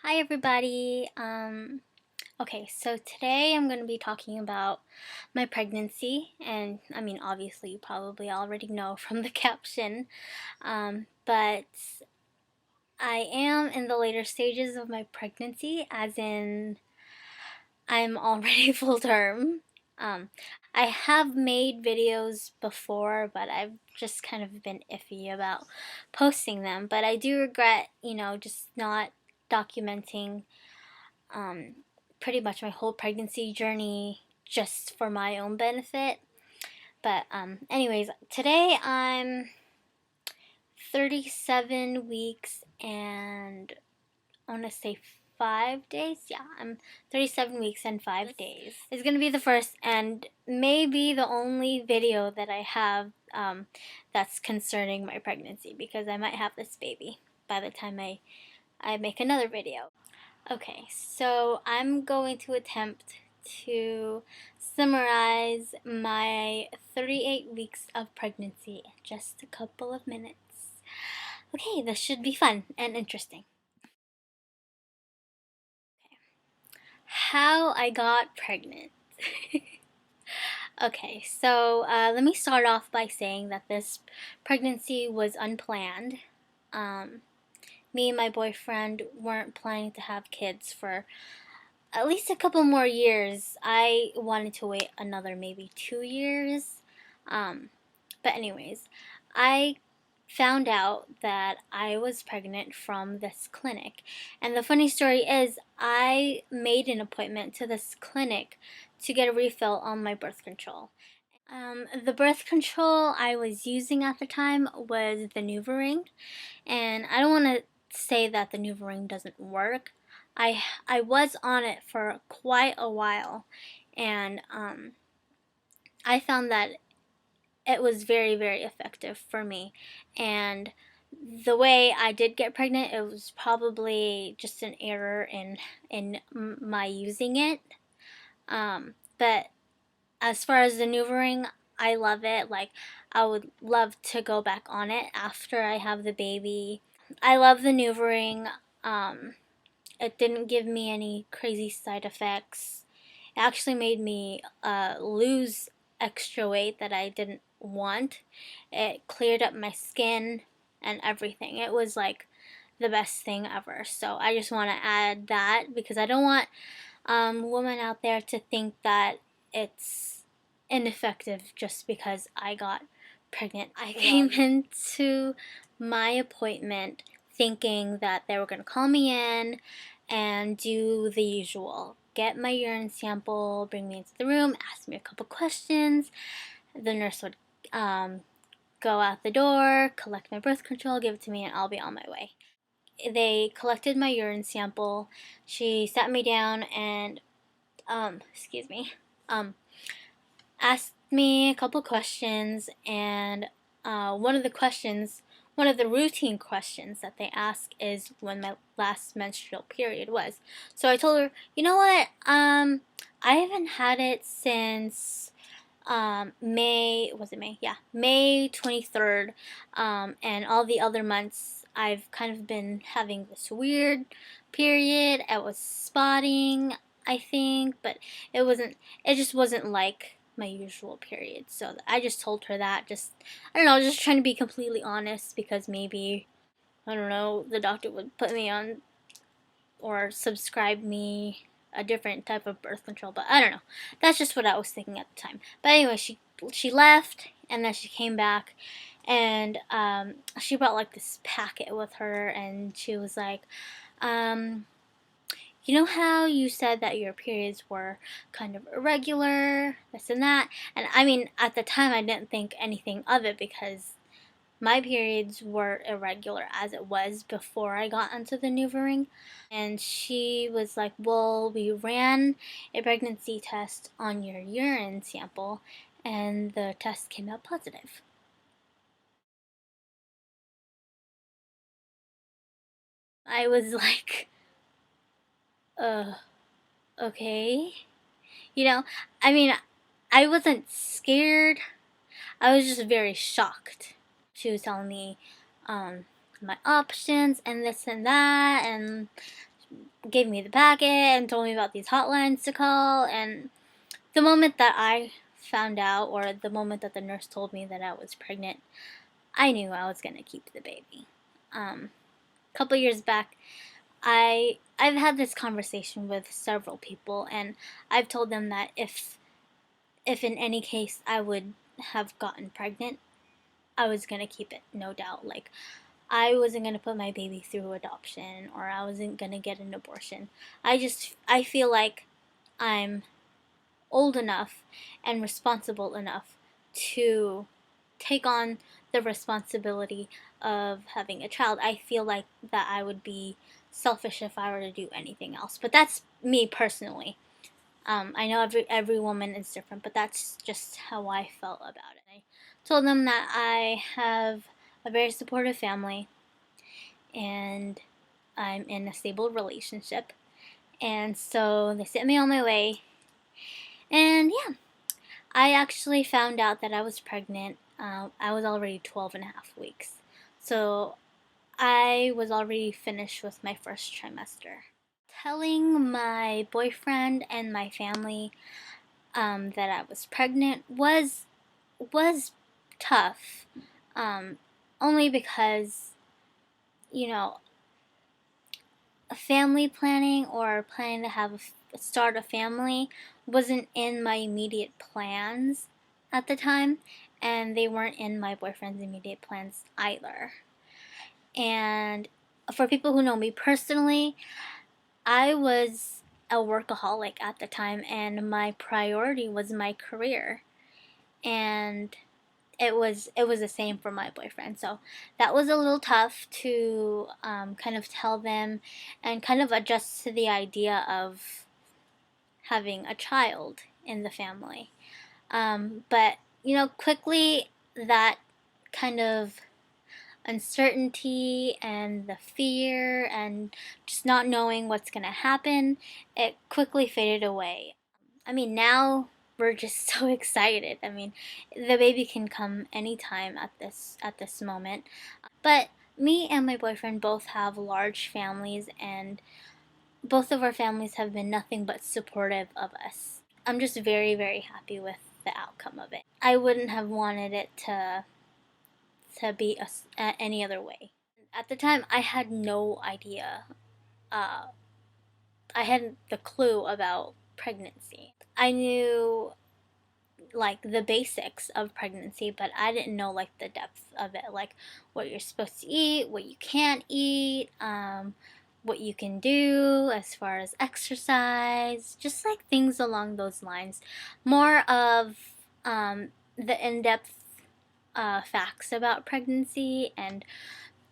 Hi everybody. Okay, so today I'm going to be talking about my pregnancy, and I mean obviously you probably already know from the caption, but I am in the later stages of my pregnancy, as in I'm already full term. Um, I have made videos before, but I've just kind of been iffy about posting them, but I do regret, just not documenting um, pretty much my whole pregnancy journey just for my own benefit. But anyways, today I'm 37 weeks and I want to say 5 days. Yeah, I'm 37 weeks and 5 days. It's going to be the first and maybe the only video that I have that's concerning my pregnancy, because I might have this baby by the time I make another video. Okay, so I'm going to attempt to summarize my 38 weeks of pregnancy in just a couple of minutes. Okay, this should be fun and interesting. How I got pregnant. Okay, so let me start off by saying that this pregnancy was unplanned. Me and my boyfriend weren't planning to have kids for at least a couple more years. I wanted to wait another maybe 2 years. But anyways, I found out that I was pregnant from this clinic. And the funny story is, I made an appointment to this clinic to get a refill on my birth control. The birth control I was using at the time was the NuvaRing, and I don't want to say that the NuvaRing doesn't work. I was on it for quite a while, and I found that it was very, very effective for me. And the way I did get pregnant, it was probably just an error in my using it. But as far as the NuvaRing, I love it. Like, I would love to go back on it after I have the baby. I love the NuvaRing. It didn't give me any crazy side effects. It actually made me lose extra weight that I didn't want. It cleared up my skin and everything. It was like the best thing ever. So I just want to add that, because I don't want women out there to think that it's ineffective just because I got pregnant. I came into my appointment thinking that they were going to call me in and do the usual. Get my urine sample, bring me into the room, ask me a couple questions. The nurse would go out the door, collect my birth control, give it to me, and I'll be on my way. They collected my urine sample. She sat me down and excuse me, asked me a couple questions, and one of the routine questions that they ask is when my last menstrual period was. So I told her, you know what, I haven't had it since May, was it May? Yeah, May 23rd, and all the other months I've kind of been having this weird period. I was spotting, I think, but it just wasn't like my usual period. So I just told her that, I don't know, just trying to be completely honest, because maybe, I don't know, the doctor would put me on or subscribe me a different type of birth control, but I don't know. That's just what I was thinking at the time. But anyway, she left, and then she came back, and she brought like this packet with her, and she was like, you know how you said that your periods were kind of irregular, this and that? And I mean, at the time I didn't think anything of it, because my periods were irregular as it was before I got onto the NuvaRing. And she was like, well, we ran a pregnancy test on your urine sample, and the test came out positive. I was like, uh, okay. You know, I mean, I wasn't scared. I was just very shocked. She was telling me my options and this and that, and gave me the packet and told me about these hotlines to call. And the moment that I found out, or the moment that the nurse told me that I was pregnant, I knew I was going to keep the baby. A couple years back, I've had this conversation with several people, and I've told them that if in any case I would have gotten pregnant, I was gonna keep it, no doubt. Like, I wasn't gonna put my baby through adoption, or I wasn't gonna get an abortion. I feel like I'm old enough and responsible enough to take on the responsibility of having a child. I feel like that I would be selfish if I were to do anything else. But that's me personally. I know every woman is different, but that's just how I felt about it. I told them that I have a very supportive family, and I'm in a stable relationship, and so they sent me on my way. And yeah, I actually found out that I was pregnant. I was already 12 and a half weeks. So I was already finished with my first trimester. Telling my boyfriend and my family that I was pregnant was tough. Only because, you know, family planning or planning to start a family wasn't in my immediate plans at the time, and they weren't in my boyfriend's immediate plans either. And for people who know me personally, I was a workaholic at the time, and my priority was my career. And it was the same for my boyfriend. So that was a little tough to kind of tell them and kind of adjust to the idea of having a child in the family. But quickly that kind of uncertainty and the fear and just not knowing what's gonna happen, it quickly faded away. I mean, now we're just so excited. I mean, the baby can come anytime at this moment. But me and my boyfriend both have large families, and both of our families have been nothing but supportive of us. I'm just very, very happy with the outcome of it. I wouldn't have wanted it to be any other way. At the time, I had no idea. Uh, I hadn't the clue about pregnancy. I knew like the basics of pregnancy, but I didn't know like the depth of it, like what you're supposed to eat, what you can't eat, what you can do as far as exercise, just like things along those lines. More of the in-depth facts about pregnancy and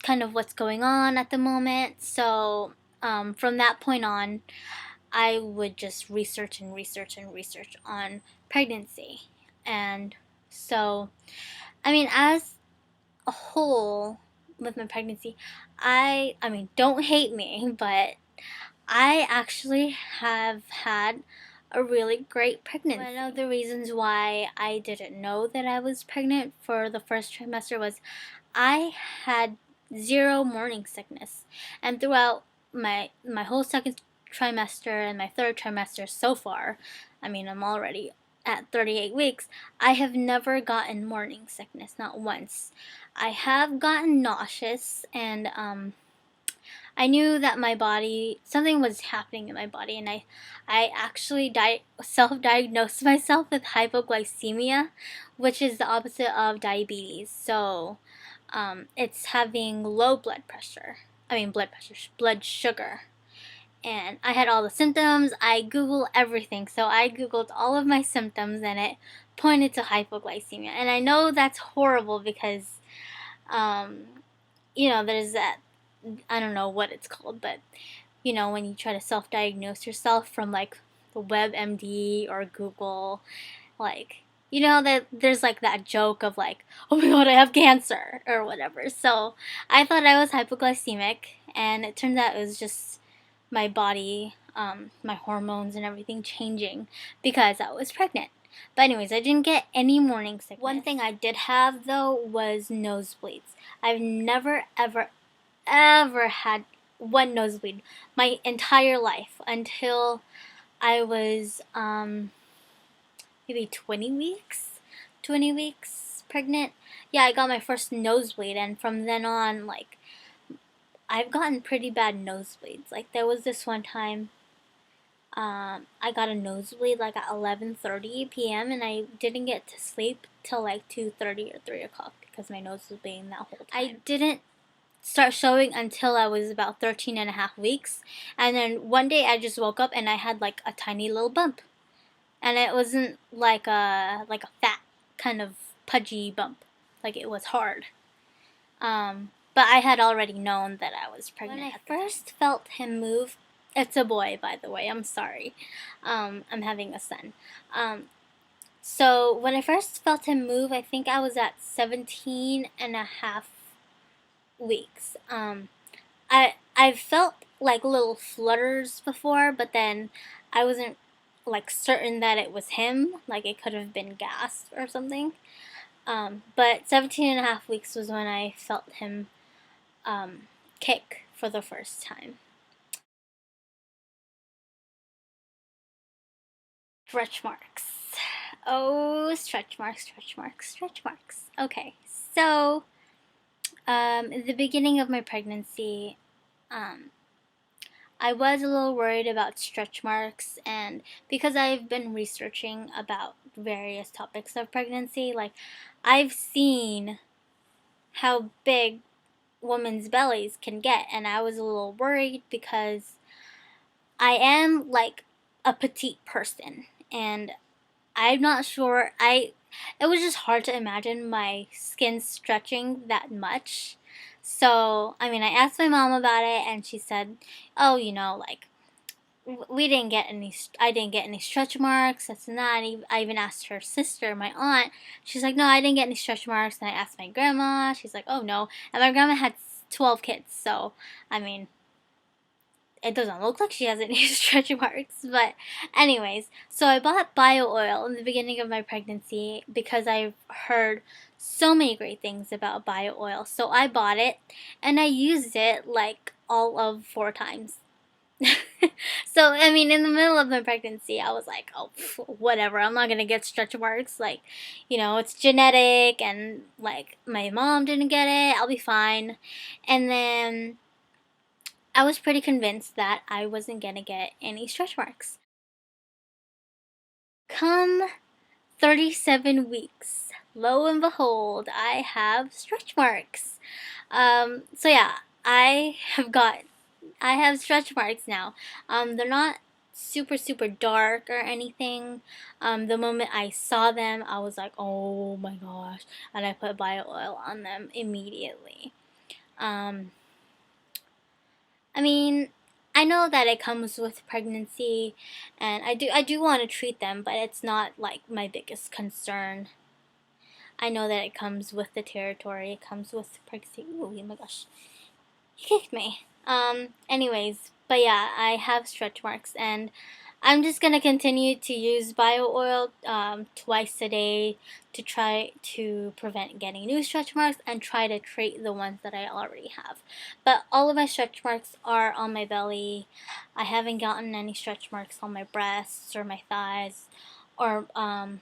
kind of what's going on at the moment. So from that point on, I would just research and research and research on pregnancy. And so, I mean, as a whole, with my pregnancy, I mean, don't hate me, but I actually have had a really great pregnancy. One of the reasons why I didn't know that I was pregnant for the first trimester was I had zero morning sickness, and throughout my whole second trimester and my third trimester so far, I mean, I'm already at 38 weeks, I have never gotten morning sickness, not once. I have gotten nauseous, and I knew that my body, something was happening in my body, and I actually self-diagnosed myself with hypoglycemia, which is the opposite of diabetes. So it's having low blood pressure. Blood sugar. And I had all the symptoms. I Googled everything. So I Googled all of my symptoms, and it pointed to hypoglycemia. And I know that's horrible because, there's that, I don't know what it's called, but, when you try to self-diagnose yourself from, like, the WebMD or Google, like, that there's like that joke of like, oh my god, I have cancer or whatever. So I thought I was hypoglycemic, and it turns out it was just my body, my hormones and everything changing because I was pregnant. But anyways, I didn't get any morning sickness. One thing I did have though was nosebleeds. I've never ever had one nosebleed my entire life until I was maybe 20 weeks pregnant. Yeah, I got my first nosebleed, and from then on, like, I've gotten pretty bad nosebleeds. Like, there was this one time I got a nosebleed like at 11:30 p.m. and I didn't get to sleep till like 2:30 or 3 o'clock because my nose was bleeding that whole time. I didn't start showing until I was about 13 and a half weeks, and then one day I just woke up and I had like a tiny little bump, and it wasn't like a fat kind of pudgy bump, like it was hard. But I had already known that I was pregnant. When I first felt him move, it's a boy, by the way, I'm sorry. I'm having a son. So when I first felt him move, I think I was at 17 and a half weeks. I've felt like little flutters before, but then I wasn't like certain that it was him, like it could have been gas or something. But 17 and a half weeks was when I felt him kick for the first time. Stretch marks. Oh, stretch marks, stretch marks, stretch marks. Okay, so at the beginning of my pregnancy, I was a little worried about stretch marks, and because I've been researching about various topics of pregnancy, like I've seen how big women's bellies can get, and I was a little worried because I am like a petite person, and I'm not sure. It was just hard to imagine my skin stretching that much. So, I mean, I asked my mom about it, and she said, "Oh, like we didn't get any. I didn't get any stretch marks. That's and that." And I even asked her sister, my aunt. She's like, "No, I didn't get any stretch marks." And I asked my grandma. She's like, "Oh no." And my grandma had 12 kids, so I mean, it doesn't look like she has any stretch marks. But anyways, so I bought bio oil in the beginning of my pregnancy because I've heard so many great things about bio oil. So I bought it and I used it like all of 4 times. So I mean, in the middle of my pregnancy, I was like, oh, whatever, I'm not gonna get stretch marks, like, it's genetic, and like my mom didn't get it, I'll be fine. And then I was pretty convinced that I wasn't gonna get any stretch marks. Come 37 weeks, lo and behold, I have stretch marks. So yeah, I have stretch marks now. They're not super super dark or anything. The moment I saw them, I was like, oh my gosh, and I put bio oil on them immediately. I mean, I know that it comes with pregnancy, and I do want to treat them, but it's not like my biggest concern. I know that it comes with the territory. It comes with pregnancy. Ooh, oh my gosh, he kicked me. Anyways, but yeah, I have stretch marks, and I'm just gonna continue to use bio oil twice a day to try to prevent getting new stretch marks and try to treat the ones that I already have. But all of my stretch marks are on my belly. I haven't gotten any stretch marks on my breasts or my thighs or my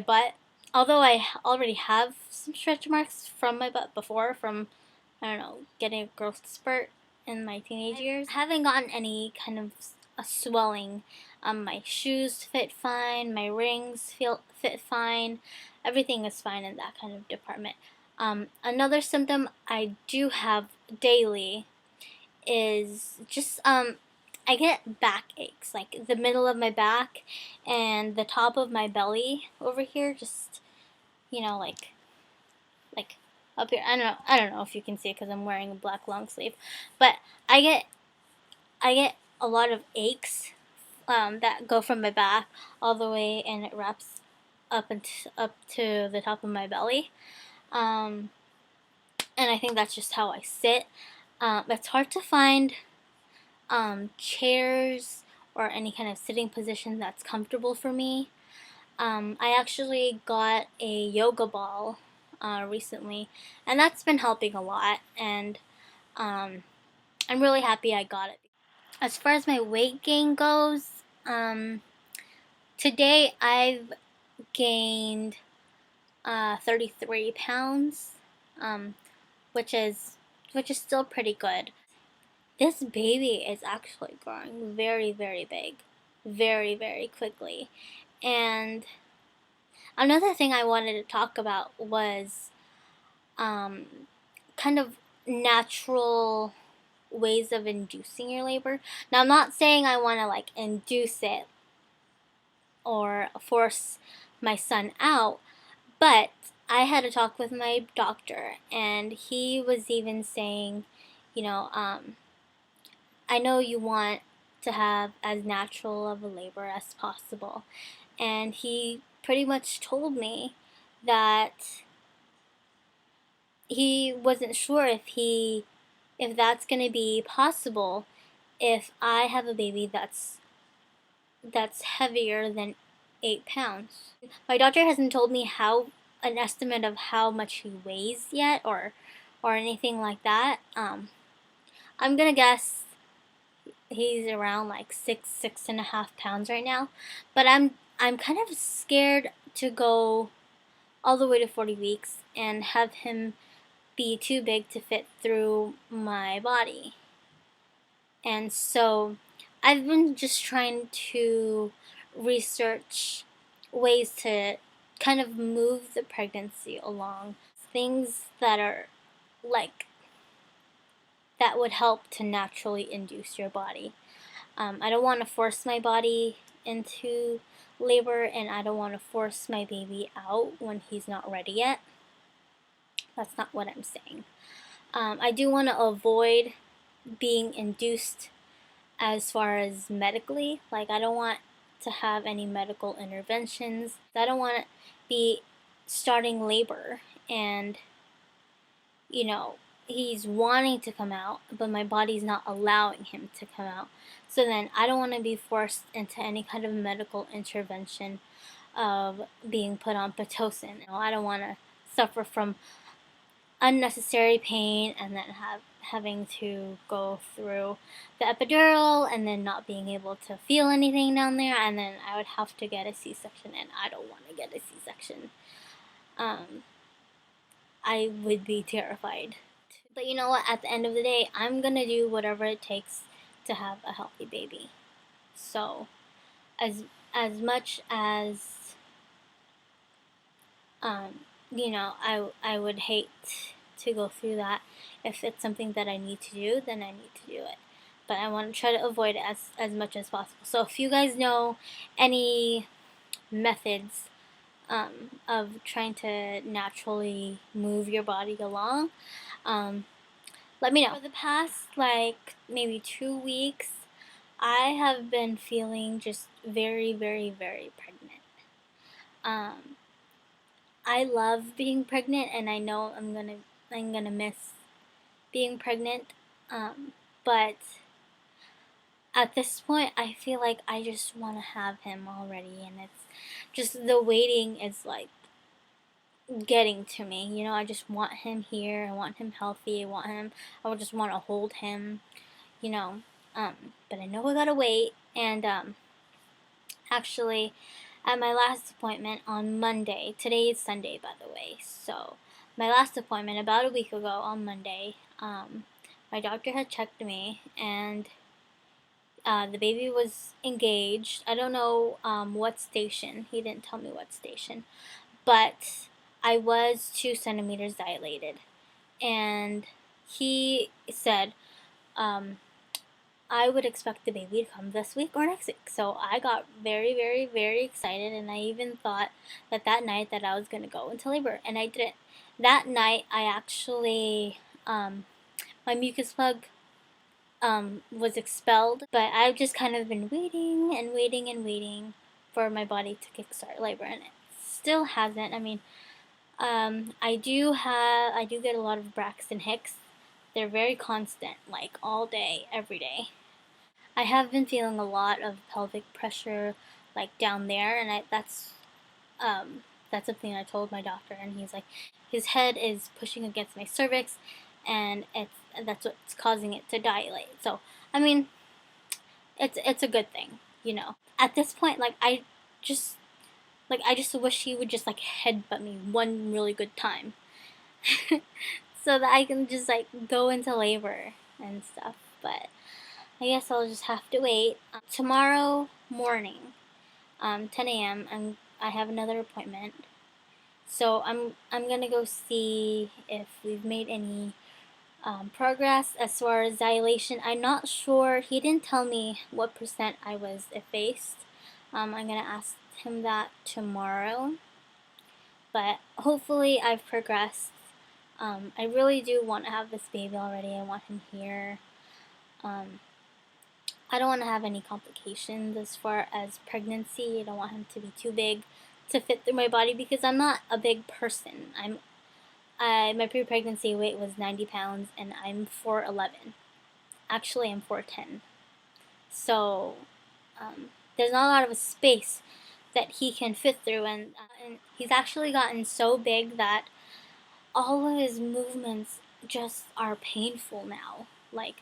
butt. Although I already have some stretch marks from my butt before, from, I don't know, getting a growth spurt in my teenage years. I haven't gotten any kind of a swelling. My shoes fit fine, my rings fit fine, everything is fine in that kind of department. Another symptom I do have daily is just I get back aches, like the middle of my back and the top of my belly over here, just like up here. I don't know if you can see it because I'm wearing a black long sleeve, but I get a lot of aches that go from my back all the way, and it wraps up to the top of my belly. And I think that's just how I sit. It's hard to find chairs or any kind of sitting position that's comfortable for me. I actually got a yoga ball recently, and that's been helping a lot. And I'm really happy I got it. As far as my weight gain goes, today I've gained 33 pounds, um, which is still pretty good. This baby is actually growing very, very big, very, very quickly. And another thing I wanted to talk about was um, kind of natural ways of inducing your labor. Now, I'm not saying I want to like induce it or force my son out, but I had a talk with my doctor, and he was even saying, you know, I know you want to have as natural of a labor as possible. And he pretty much told me that he wasn't sure if that's going to be possible if I have a baby that's heavier than 8 pounds. My doctor hasn't told me an estimate of how much he weighs yet, or anything like that. I'm gonna guess he's around like 6.5 pounds right now, but I'm kind of scared to go all the way to 40 weeks and have him be too big to fit through my body. And so I've been just trying to research ways to kind of move the pregnancy along. Things that are like that would help to naturally induce your body. I don't want to force my body into labor, and I don't want to force my baby out when he's not ready yet. That's not what I'm saying. I do want to avoid being induced as far as medically. Like, I don't want to have any medical interventions. I don't want to be starting labor and, you know, he's wanting to come out, but my body's not allowing him to come out. So then I don't want to be forced into any kind of medical intervention of being put on Pitocin. I don't want to suffer from unnecessary pain and then having to go through the epidural and then not being able to feel anything down there, and then I would have to get a C-section, and I don't want to get a C-section. I would be terrified. But you know what? At the end of the day, I'm gonna do whatever it takes to have a healthy baby. So, as much as I would hate to go through that. If it's something that I need to do, then I need to do it. But I want to try to avoid it as much as possible. So if you guys know any methods of trying to naturally move your body along, let me know. For the past like maybe 2 weeks, I have been feeling just very, very, very pregnant. I love being pregnant, and I know I'm gonna miss being pregnant. But at this point, I feel like I just want to have him already, and it's just the waiting is like getting to me. I just want him here. I want him healthy. I would just want to hold him. You know, but I know I gotta wait. And actually, at my last appointment on Monday, today is Sunday, by the way, so my last appointment about a week ago on Monday, my doctor had checked me, and the baby was engaged. I don't know what station. He didn't tell me what station, but I was 2 centimeters dilated, and he said, I would expect the baby to come this week or next week. So I got very, very, very excited, and I even thought that night that I was going to go into labor, and I didn't. That night, I actually, my mucus plug was expelled, but I've just kind of been waiting and waiting and waiting for my body to kickstart labor, and it still hasn't. I mean, I do get a lot of Braxton Hicks. They're very constant, like all day, every day. I have been feeling a lot of pelvic pressure, like down there, and that's something I told my doctor, and he's like, his head is pushing against my cervix, and that's what's causing it to dilate. So, I mean, it's a good thing, you know. At this point, just I just wish he would just like headbutt me one really good time, so that I can just like go into labor and stuff. But I guess I'll just have to wait. Tomorrow morning, 10 a.m. I have another appointment, so I'm gonna go see if we've made any progress as far as dilation. I'm not sure. He didn't tell me what percent I was effaced. I'm gonna ask him that tomorrow. But hopefully I've progressed. I really do want to have this baby already. I want him here. I don't want to have any complications as far as pregnancy. I don't want him to be too big to fit through my body because I'm not a big person. My pre-pregnancy weight was 90 pounds and I'm 4'11". Actually, I'm 4'10". So there's not a lot of space that he can fit through, and he's actually gotten so big that all of his movements just are painful now. Like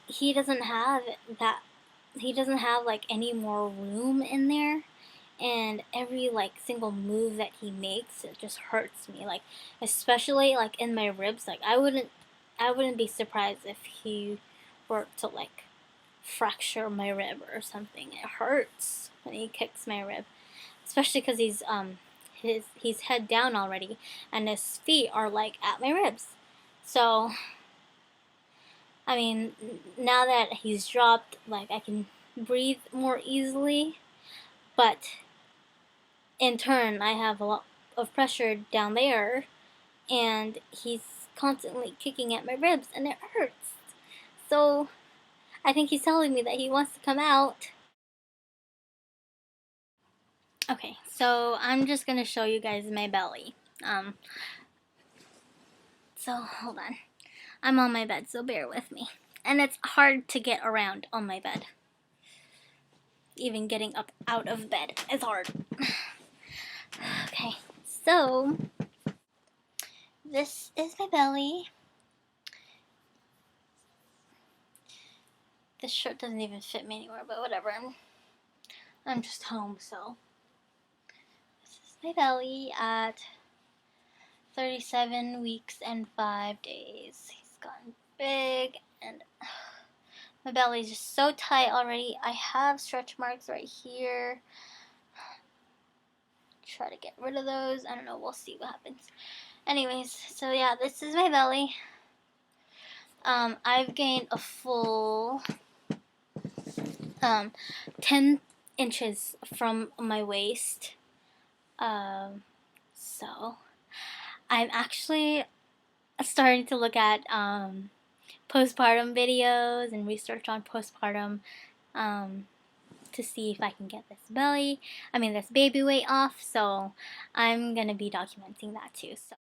he doesn't have that. He doesn't have like any more room in there, and every like single move that he makes, it just hurts me. Like especially like in my ribs. Like I wouldn't be surprised if he were to like fracture my rib or something. It hurts when he kicks my rib, especially because he's head down already, and his feet are like at my ribs. So I mean, now that he's dropped, like I can breathe more easily, but in turn I have a lot of pressure down there, and he's constantly kicking at my ribs, and it hurts. So I think he's telling me that he wants to come out. Okay, so I'm just gonna show you guys my belly. So hold on. I'm on my bed, so bear with me. And it's hard to get around on my bed. Even getting up out of bed is hard. Okay, so this is my belly. This shirt doesn't even fit me anymore, but whatever. I'm just home, so this is my belly at 37 weeks and 5 days. He's gotten big, and my belly is just so tight already. I have stretch marks right here. Try to get rid of those. I don't know. We'll see what happens. Anyways, so yeah, this is my belly. I've gained a full 10 inches from my waist. So I'm actually starting to look at postpartum videos and research on postpartum to see if I can get this baby weight off. So I'm gonna be documenting that too. So